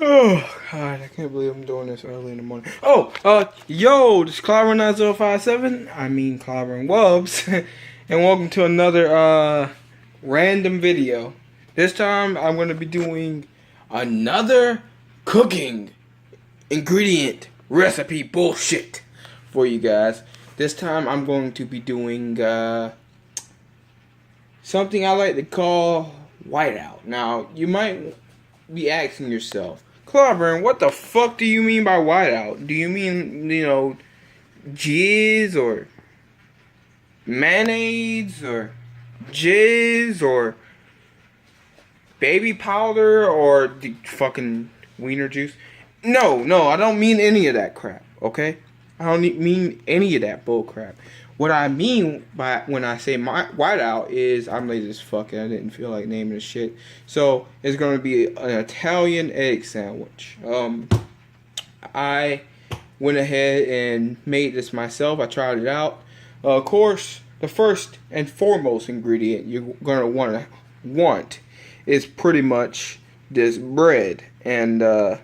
Oh God, I can't believe I'm doing this early in the morning. Yo, this is Clobber9057. I mean Clobber and Wubs, and welcome to another random video. This time I'm going to be doing another cooking ingredient recipe bullshit for you guys. This time I'm going to be doing something I like to call whiteout. Now you might be asking yourself, Clobbering, what the fuck do you mean by whiteout? Do you mean, jizz or mayonnaise or jizz or baby powder or the fucking wiener juice? No, I don't mean any of that crap, okay? I don't mean any of that bull crap. What I mean by when I say whiteout is I'm lazy as fuck and I didn't feel like naming this shit. So it's going to be an Italian egg sandwich. I went ahead and made this myself. I tried it out. Of course, the first and foremost ingredient you're going to want is pretty much this bread. And of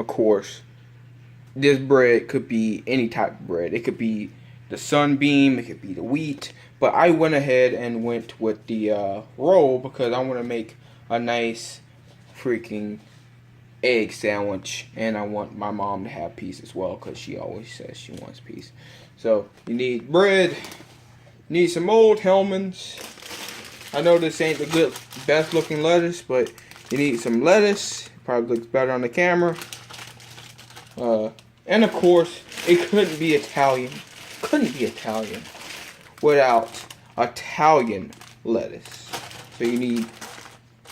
course, this bread could be any type of bread. It could be the sunbeam, it could be the wheat, but I went ahead and went with the roll because I want to make a nice freaking egg sandwich, and I want my mom to have peace as well because she always says she wants peace. So you need bread, you need some old Hellmann's. I know this ain't the best looking lettuce, but you need some lettuce. It probably looks better on the camera. And of course, it couldn't be Italian. Couldn't be Italian without Italian lettuce. So you need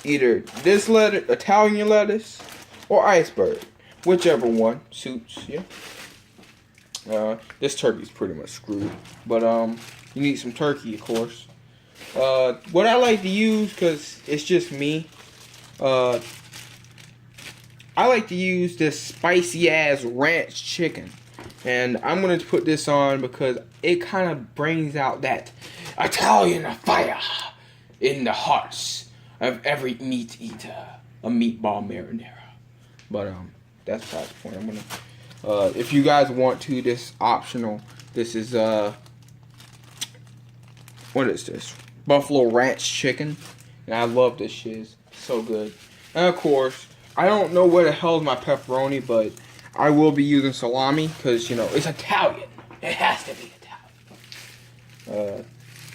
either this lettuce, Italian lettuce, or iceberg, whichever one suits you. This turkey's pretty much screwed, but you need some turkey, of course. What I like to use, cause it's just me. I like to use this spicy ass ranch chicken. And I'm going to put this on because it kind of brings out that Italian fire in the hearts of every meat eater. A meatball marinara. But that's besides the point. I'm going to, if you guys want to, this is optional. This is, what is this? Buffalo ranch chicken. And I love this shit. It's so good. And of course, I don't know where the hell is my pepperoni, but I will be using salami because, it's Italian. It has to be Italian.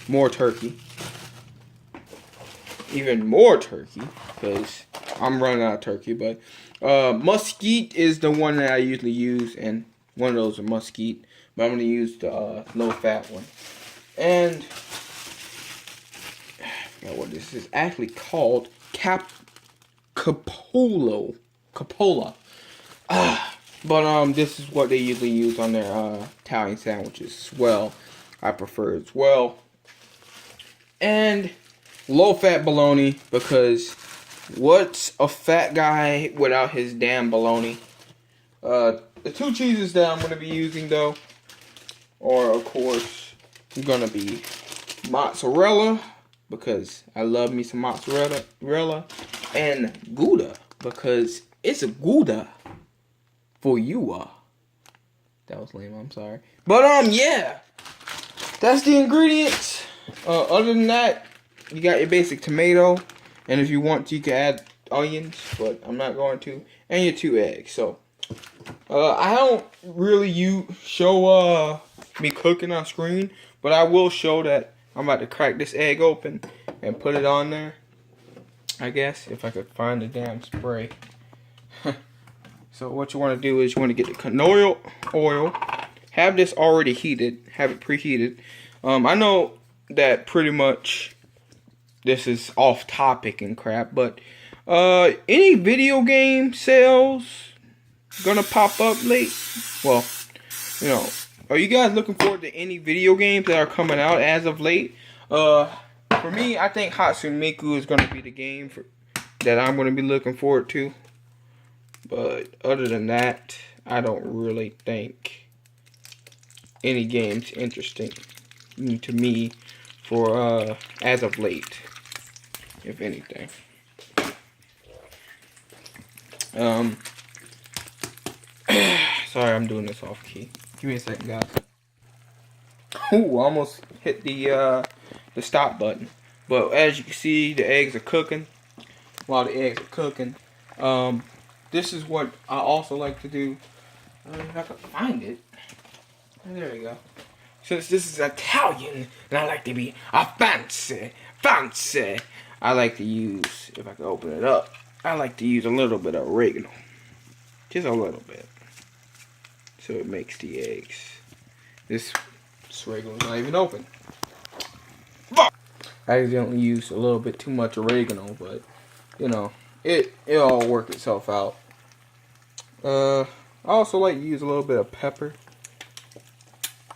More turkey. Even more turkey because I'm running out of turkey. But mesquite is the one that I usually use, and one of those are mesquite. But I'm going to use the low-fat one. And I forgot what this is actually called. Capola. But this is what they usually use on their Italian sandwiches as well. I prefer it as well. And low-fat bologna, because what's a fat guy without his damn bologna? The two cheeses that I'm going to be using, though, are, of course, going to be mozzarella, because I love me some mozzarella, and Gouda, because it's a Gouda for you. That was lame, I'm sorry. But yeah, that's the ingredients. Other than that, you got your basic tomato, and if you want to, you can add onions, but I'm not going to, and your 2 eggs. So I don't really show me cooking on screen, but I will show that I'm about to crack this egg open and put it on there. I guess if I could find the damn spray. So what you want to do is you want to get the canola oil, have this already heated, have it preheated. I know that pretty much this is off topic and crap, but any video game sales gonna pop up late? Well, are you guys looking forward to any video games that are coming out as of late? For me, I think Hatsune Miku is gonna be the game that I'm gonna be looking forward to. But other than that, I don't really think any game's interesting to me for as of late, if anything. Sorry, I'm doing this off key. Give me a second, guys. Ooh, almost hit the stop button. But as you can see, the eggs are cooking. While the eggs are cooking, this is what I also like to do. If I can find it. There we go. Since this is Italian, and I like to be a fancy, I like to use, if I can open it up, I like to use a little bit of oregano. Just a little bit. So it makes the eggs. This oregano's not even open. Fuck! I accidentally used a little bit too much oregano, but, you know, it all worked itself out. I also like to use a little bit of pepper.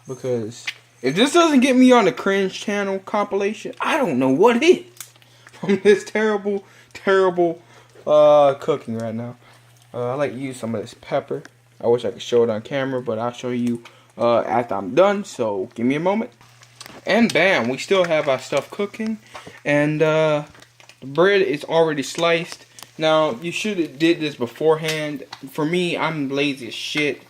Because if this doesn't get me on the cringe channel compilation, I don't know what is. From this terrible cooking right now. I like to use some of this pepper. I wish I could show it on camera, but I'll show you after I'm done. So give me a moment. And bam, we still have our stuff cooking. And the bread is already sliced. Now, you should have did this beforehand. For me, I'm lazy as shit.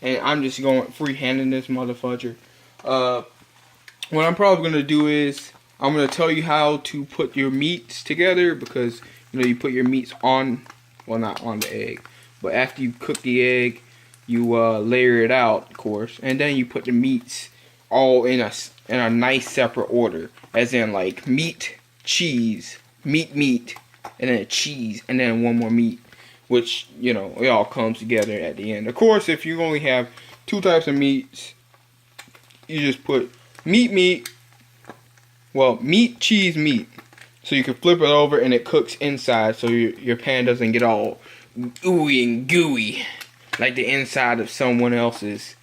And I'm just going freehanding this motherfucker. What I'm probably going to do is, I'm going to tell you how to put your meats together. Because, you know, you put your meats on, well, not on the egg. But after you cook the egg, you layer it out, of course. And then you put the meats all in a nice separate order. As in, like, meat, cheese, meat, and then cheese, and then one more meat. Which, you know, it all comes together at the end. Of course, if you only have 2 types of meats, you just put meat, well, meat, cheese, meat. So you can flip it over and it cooks inside so your pan doesn't get all ooey and gooey. Like the inside of someone else's.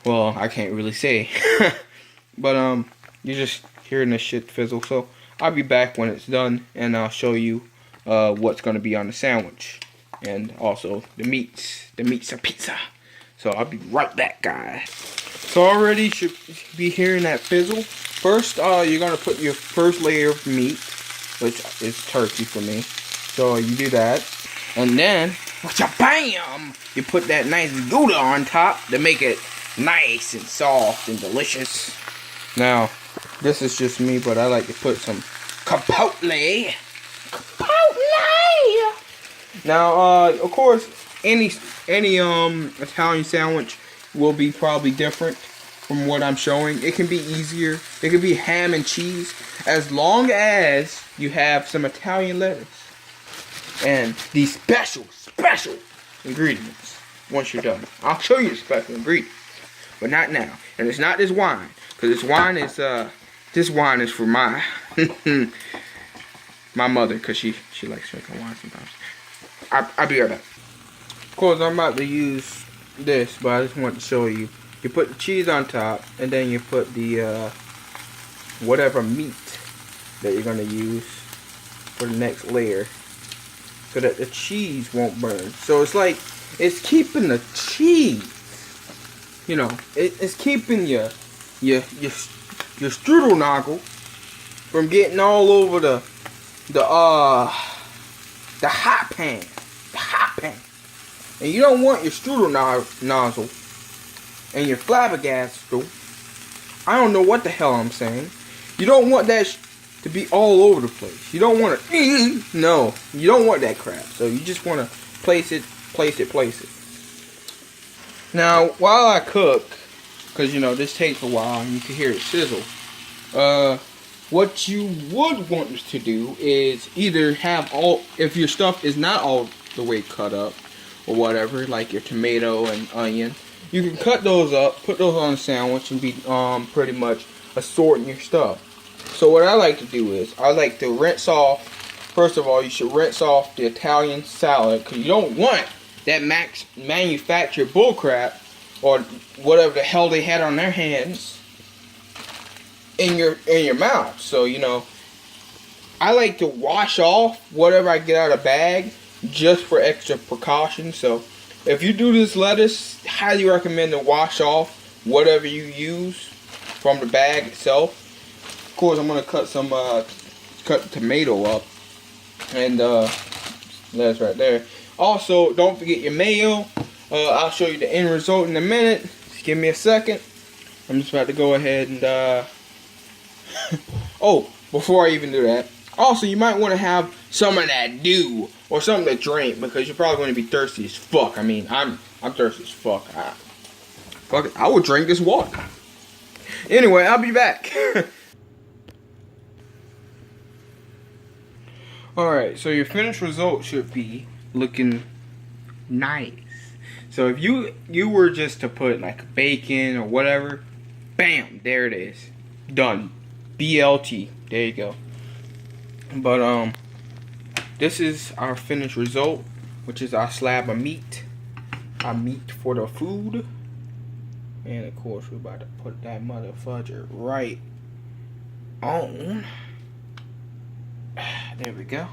Well, I can't really say. But, you're just hearing this shit fizzle. So, I'll be back when it's done and I'll show you what's going to be on the sandwich, and also the meats of pizza. So I'll be right back, guys. So already should be hearing that fizzle. First, you're going to put your first layer of meat, which is turkey for me. So you do that, and then bam, you put that nice Gouda on top to make it nice and soft and delicious. Now, this is just me, but I like to put some chipotle. Now, of course, any Italian sandwich will be probably different from what I'm showing. It can be easier. It can be ham and cheese, as long as you have some Italian lettuce and these special ingredients. Once you're done, I'll show you the special ingredients, but not now. And it's not this wine, because this wine is for my my mother, because she likes drinking wine sometimes. I'll be right back. Of course, I'm about to use this, but I just want to show you. You put the cheese on top, and then you put the whatever meat that you're going to use for the next layer, so that the cheese won't burn. So it's like, it's keeping the cheese, you know, it's keeping your strudelnagel from getting all over the hot pan. And you don't want your strudel nozzle and your flabbergastal. I don't know what the hell I'm saying. You don't want that to be all over the place. You don't want to, no, you don't want that crap. So you just want to place it. Now, while I cook, because, you know, this takes a while and you can hear it sizzle, what you would want to do is either have if your stuff is not all the way cut up, or whatever, like your tomato and onion, you can cut those up, put those on a sandwich, and be pretty much assorting your stuff. So what I like to do is, I like to rinse off, first of all, you should rinse off the Italian salad, because you don't want that manufactured bullcrap, or whatever the hell they had on their hands, in your mouth. So, you know, I like to wash off whatever I get out of a bag, just for extra precaution. So if you do this lettuce, highly recommend to wash off whatever you use from the bag itself. Of course, I'm gonna cut some cut the tomato up and Lettuce right there. Also, don't forget your mayo. I'll show you the end result in a minute. Just give me a second. I'm just about to go ahead and oh, before I even do that, also you might want to have some of that dew or something to drink because you're probably going to be thirsty as fuck. I mean, I'm thirsty as fuck. Fuck it, I will drink this water. Anyway, I'll be back. Alright, so your finished result should be looking nice. So if you were just to put like bacon or whatever, bam, there it is. Done. BLT. There you go. But this is our finished result, which is our slab of meat. Our meat for the food. And of course we're about to put that motherfucker right on. There we go.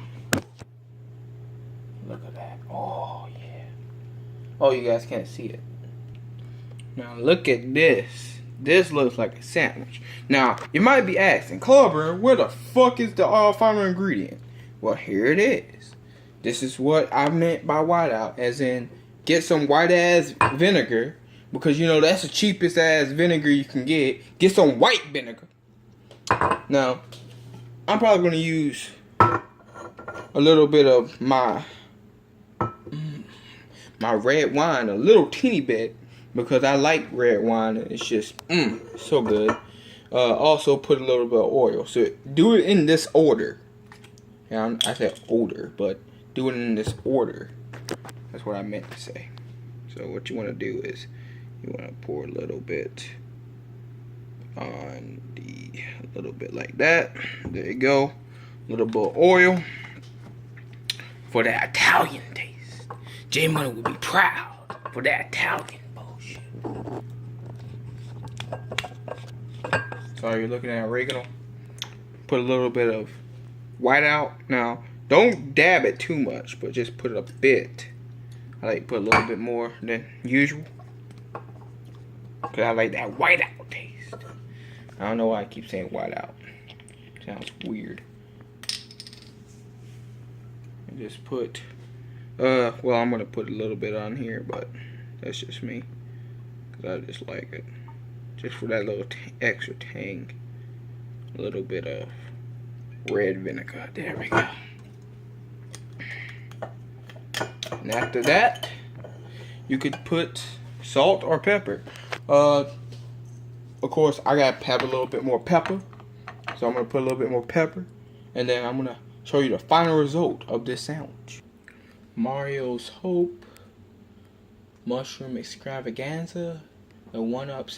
Look at that. Oh yeah. Oh, you guys can't see it. Now look at this. This looks like a sandwich. Now, you might be asking, Clubber, where the fuck is the final ingredient? Well, here it is. This is what I meant by whiteout, as in get some white ass vinegar, because you know that's the cheapest ass vinegar you can get. Get some white vinegar. Now, I'm probably gonna use a little bit of my red wine, a little teeny bit, because I like red wine and it's just so good. Also put a little bit of oil. So do it in this order. Yeah, I said odor, but do it in this order. That's what I meant to say. So what you want to do is you want to pour a little bit on a little bit like that. There you go. A little bit of oil for that Italian taste. J Money would be proud for that Italian bullshit. So you're looking at oregano. Put a little bit of whiteout. Now, don't dab it too much, but just put it a bit. I like to put a little bit more than usual, because I like that whiteout taste. I don't know why I keep saying whiteout. Sounds weird. And just put, well, I'm going to put a little bit on here, but that's just me, because I just like it. Just for that little extra tang. A little bit of red vinegar. There we go. And after that, you could put salt or pepper. Of course, I got to have a little bit more pepper. So I'm going to put a little bit more pepper. And then I'm going to show you the final result of this sandwich. Mario's Hope. Mushroom Extravaganza. The one-up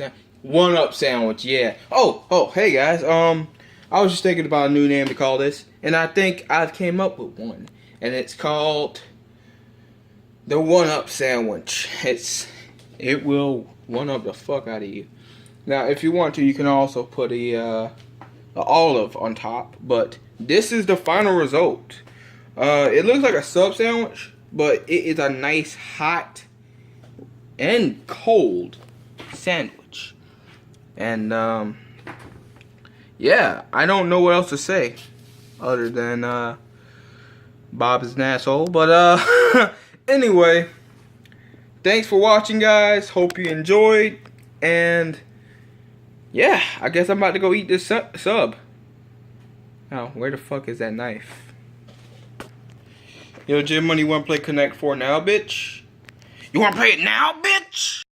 sandwich, yeah. Oh, hey guys. I was just thinking about a new name to call this. And I think I've came up with one. And it's called the one-up sandwich. It will one-up the fuck out of you. Now, if you want to, you can also put a olive on top. But this is the final result. It looks like a sub sandwich, but it is a nice hot and cold sandwich. And yeah, I don't know what else to say other than Bob is an asshole. But anyway, thanks for watching, guys. Hope you enjoyed. And yeah, I guess I'm about to go eat this sub. Now, where the fuck is that knife? Yo, Jim Money, wanna play Connect 4 now, bitch? You wanna play it now, bitch?